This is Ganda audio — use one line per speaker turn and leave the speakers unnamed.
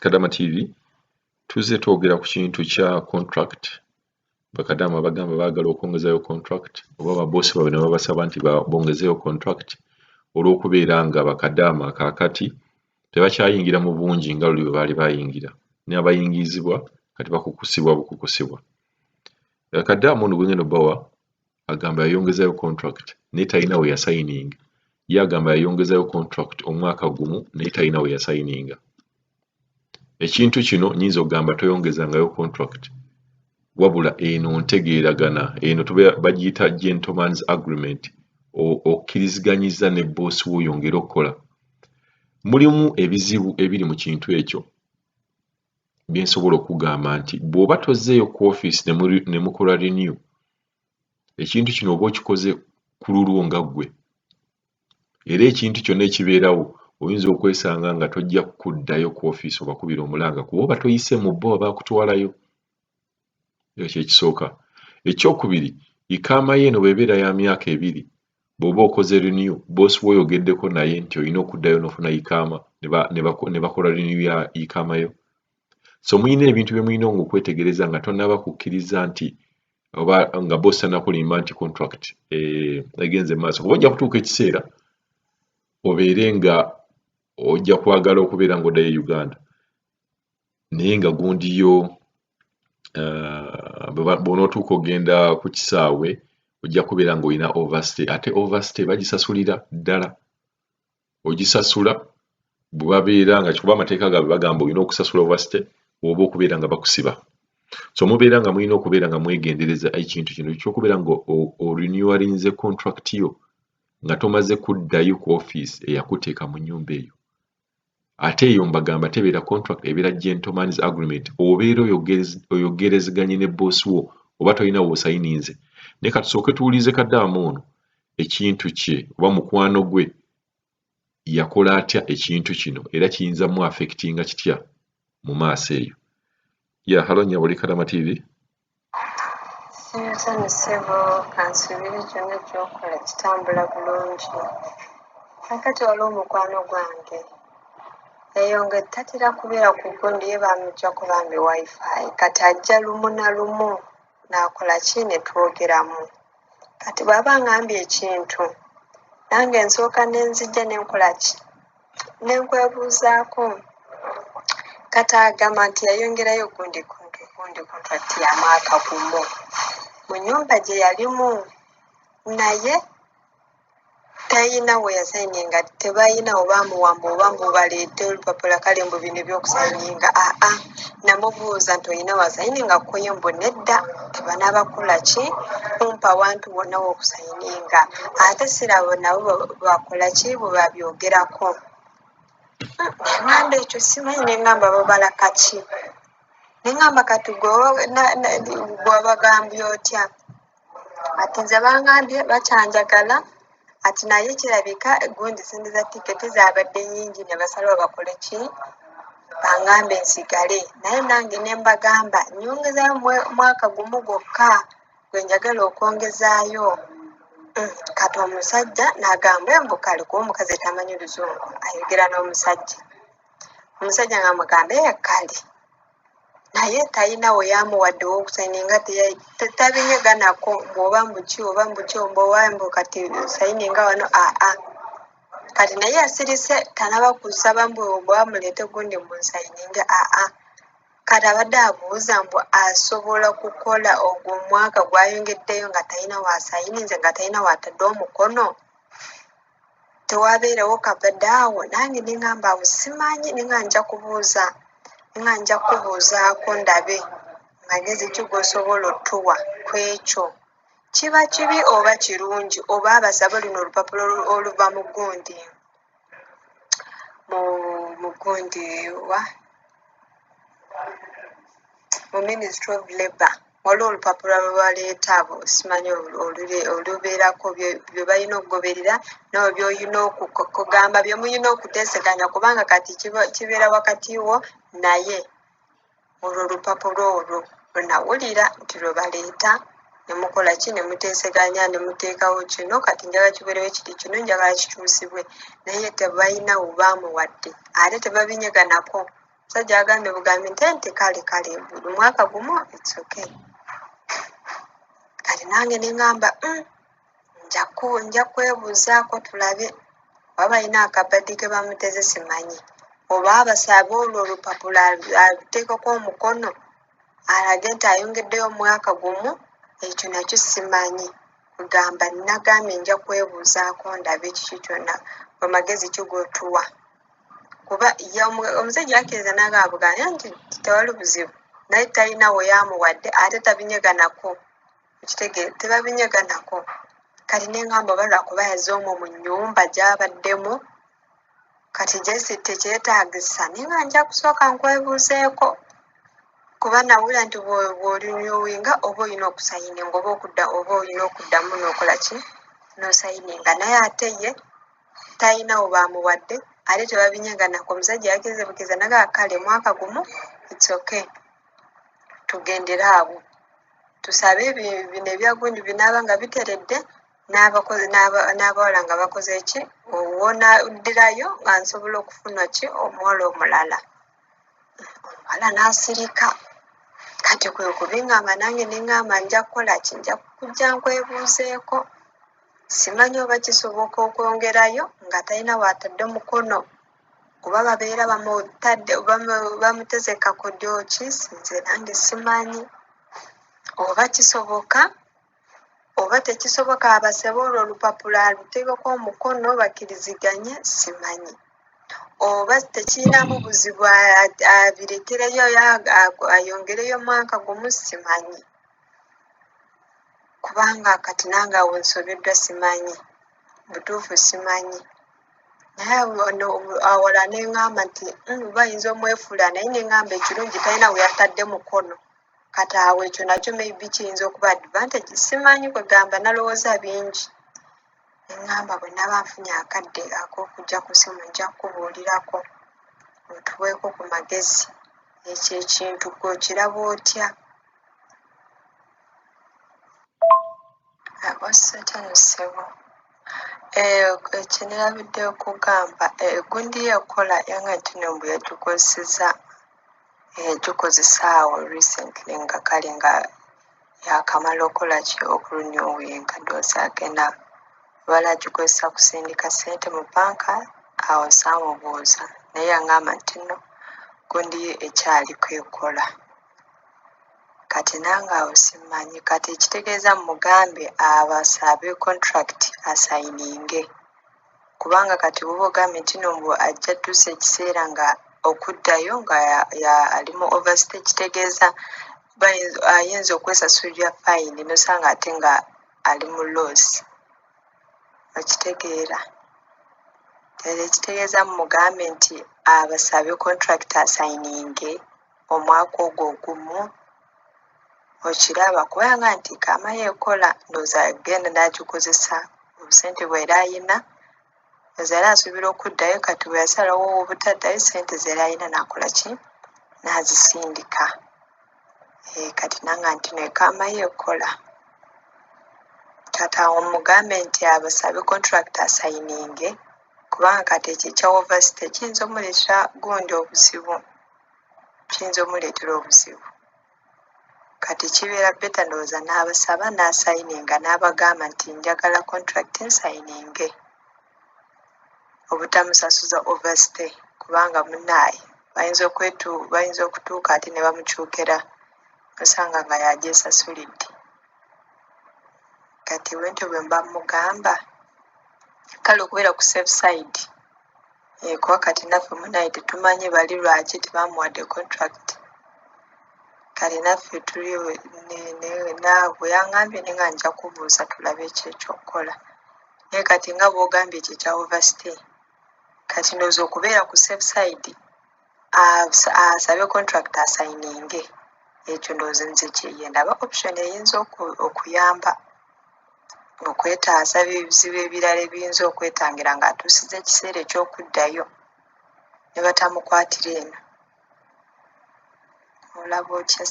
Kadama TV tuzze twogera ku kintu kya contract. Bakadama bagamba baagala okwongezayo contract oba babosi baabwe ne babasaba nti bongezeyo contract olw'okubeera nga bakadama kaakati tebakyayingira mu bungi nga luli bwe baali bayingira n'abayingizibwa kati bakukusibwa bukukusibwa. Kadama ono Gwengeno Bower agamba yayongezayo contract naye talina we yasayininga. Ye agamba yayongezayo contract omwaka gumu naye talina we yasayininga. Ekintu kino nnyinza okugamba toyongezangayo contract wabula eno ntegeeragana eno bagiyita gentleman's agreement okkiriziganyiza ne boosi wo oyongere okukola. Mulimu ebizibu ebiri mu kintu ekyo bye nsobola okugamba nti bw'oba tozzeeyo ku office ne mukola renew ekintu kino oba okikoze ku lulwo nga ggwe era ekintu kyonna ekibeerawo oyinza okwesanga nga tojja kuddayo ku office obakubira omulanga kuba oba toyise mu bbo abaakutwalayo. Ekyo ekisooka. Ekyokubiri ikaama ye eno bw'ebeera ya myaka 2 bw'oba okoze renew boosi we oyogeddeko naye nti olina okuddayo n'ofuna ikaama ne bakola renew ya ikaama yo. So muyina ebintu bye muyina okwetegereza nga tonnaba kukkiriza nti oba nga boosi tannakulimba nti contract egenze maaso kuba ojja kutuuka ekiseera obeere nga ojja kwagala okubeera ng'oddayo e Uganda naye nga gundi yo bw'onootuuka ogenda ku kisaawe ojja kubeera ng'olina overstay ate overstay bagisasulira ddala. Ogisasula bwe babeera nga kikuba amateeka gaabwe bagamba olina okusasula overstay oba okubeera nga bakusiba. So mubeera nga mulina okubeera nga mwegendereza ekintu kino ekyokubeera nga orenewinze contract yo nga tomaze kuddayo ku office eyakuteeka mu nnyumba eyo. Ate eyo mbagamba tebeera contract ebeera gentleman's agreement obeera oyogerezeganye ne boosi wo oba tolina w'osayininze. Ne katusooke tuwulize Kadama ono ekintu kye oba mukwano gwe yakola atya ekintu kino era kiyinza mu affectinga kitya mu maaso eyo. Halo Nyabuli Kadama TV.
Nsanyusebo kansubire kyonna ky'okola kitambula bulungi. Kakati waliwo omukwano gwange eyonge tatera kubeera ku gundi ye bamujja kubambi wifi kati ajja lumu na lumu n'akola ki ne twogeramu. Kati bw'aba ngambye ekintu nange nsooka nenzijja nenkola ki nenkwebuuzaako kati agamba nti yayongerayo gundi contract ya mwaka gumu mu nnyumba gye yalimu naye tayina we yasayininga tebayina oba muwamba oba mbubaleete olupapula kale mbu bino ebyokusayininga namubuuza nti oyina wasayininga kuye mbu nedda tebanabakola ki kumpa wantu wonna w'okusayininga ate sirabo nabo bakola ki bwe babyogerako. Nengamba ekyo simanyi nengamba babala kaki nengamba kati gw'abagambye otya ati nze bangambye bakyanjagala ati naye kirabika gundi sente za tiketi zabadde nnyingi ne basalawo bakole ki bangambe nsigale naye nange ne mbagamba nnyongezayo mwaka gumu gwokka gwe njagala okwongezaayo. Kati omusajja n'agamba embu kale kuba omukazi tamanyi Luzungu ayogera n'omusajja nga mugambe kale naye talina we yamuwadde w'okusayininga tabinyeganako bw'oba mbuki mbowambu kati sayininga wano kati naye asirise tanaba kusaba mbu bwamuleete gundi munsayininga kati abadde abuuza mbu asobola kukola ogwo omwaka gwayongeddeyo nga talina wasayininze nga talina watadde omukono tewabeerewo kabadde awo nange nengamba awo simanyi nenga nja kubuuzaako ndabe magezi ki g'osobola otuwa ku ekyo kiba kibi oba kirungi oba abasaba lino olupapula oluva mu gundi mu Ministry of Labour waliwo olupapula lwe baleeta abo simanyi olubeerako bye balina okugoberera nabo by'olina okugamba bye mulina okuteeseganya kubanga kati kibeera wakati wo naye olwo olupapula olwo lwe nawulira nti lwe baleeta ne mukola ki ne muteeseganya ne muteekawo kino kati njagala kibeerewo kiri kino njagala kikyusibwe naye tebalina we baamuwadde ate tebabinyeganako omusajja agambye bugambi nti kale buli mwaka gumu it's okay. Kati nange ne ŋŋamba nja kwebuuzaako tulabe oba balina akabadde ke bamuteze simanyi oba abasaabe olwo olupapula aluteekako omukono alage nti ayongeddeyo omwaka gumu, ekyo nakyo simanyi. Kugamba nagambye nja kwebuuzaako ndabe kiki kyonna bwe magezi ki g'otuwa. Kuba omusajja yakkiriza n'agambuganya nti tewali buzibu naye talina we yamuwadde ate tabinyeganako. Tebabinyeganako. Kati ne ŋŋamba oba lwakuba yazze omwo mu nnyumba gy'abaddemu kati gyesi tekyetaagisa naye nga nja kusooka nkwebuuzeeko kuba nawulira nti bw'olinyowinga oba olina okusayininga oba olina okuddamu n'okola ki n'osayininga naye ate ye talina we bamuwadde ate tebabinyeganako. Omusajja yakkiriza bukkiriza nagaa kale mwaka gumu it's okay tugendere awo tusabe bino ebya gundi binaaba nga biteredde n'abawala nga bakoze ki owonaddirayo nga nsobola okufuna ki omuwala omulala. Omuwala n'asirika kati kwe kubiŋŋamba nange ne ŋŋamba nja kukola ki nja kujja nkwebuuzeeko simanyi oba kisoboka okwongerayo nga talina waatadde mukono oba babeera bamuteze kakodyo ki nze nange simanyi oba kisoboka oba tekisoboka abasabe olwo olupapula aluteekeko omukono bakkiriziganye simanyi oba tekirinamu buzibu abirekereyo ayongereyo omwaka gumu simanyi kubanga kati nange awo nsobeddwa simanyi butuufu simanyi. Naye awala ne ŋŋamba nti bayinza omwefuula naye ne ŋŋamba ekirungi talina we yatadde mukono kati awo ekyo nakyo maybe kiyinza okuba advantage simanyi kwegamba nalowooza bingi ne ŋŋamba bwe naba nfunye akadde ak'okujja ku ssimu nja kukubuulirako otuweeko ku magezi ekyo ekintu gw'okiraba otya. Wassetanusebo ekyenirabidde okugamba egundi yeekola yange ntinumbu yagikozesa awo recently nga kale nga yakamala okola ki okurunyowinga ndowooza agenda bala agikozesa kusindika ssente mu banka awo saamubuuza naye yaŋŋamba nti nno gundi ye ekyaliko ekola kati nange awo simanyi kati ekitegeeza mugambe abasabe contract asayininge kubanga kati buba ogambye nti nombu ajja tuusa ekiseera nga okuddayo nga ali mu overstay kitegeeza ayinza okwesasulira fayini nosanga ate nga ali mu loss okitegeera ekitegeeza mugambe nti abasabe contract asayininge omwaka ogwo ogumu okiraba kubanga nti kama yeekola ndowooza agenda n'agikozesa obusente bw'era ayina ndowooza yali asuubira okuddayo kati bwe yasalawo obutaddayo ssente z'era ayina n'akola ki n'azisindika kati nanga nti nekama yeekola kati awo mugambe nti abasabe contract asayininge kubanga kati ekyo ekya overstay kiyinza omuleetera gundi obuzibu kati kibeera beta ndowooza n'abasaba n'asayininga n'abagamba nti njagala contract nsayininge obutamusasuza overstay kubanga munaaye bayinza okutuuka ate ne bamukyukira osanga nga yagyesasulidde kati bwentyo bwe mba mugamba kale okubeera ku safe side kuba kati naffe munaaye tetumanyi bali lwaki tebamuwadde contract kale naffe tuli bwe yaŋŋambye ne nga nja kubuuza tulabe ekyokkola naye kati nga bw'ogambye ekyo ekya overstay kati ndowooza okubeera ku safe side asabe contract asayininge ekyo ndowooza nze kyeye ndaba option eyinza okuyamba okwetaasa ebizibu ebirala ebiyinza okwetangira ng'atuusiza ekiseera eky'okuddayo ne batamukwatira eno olaba otya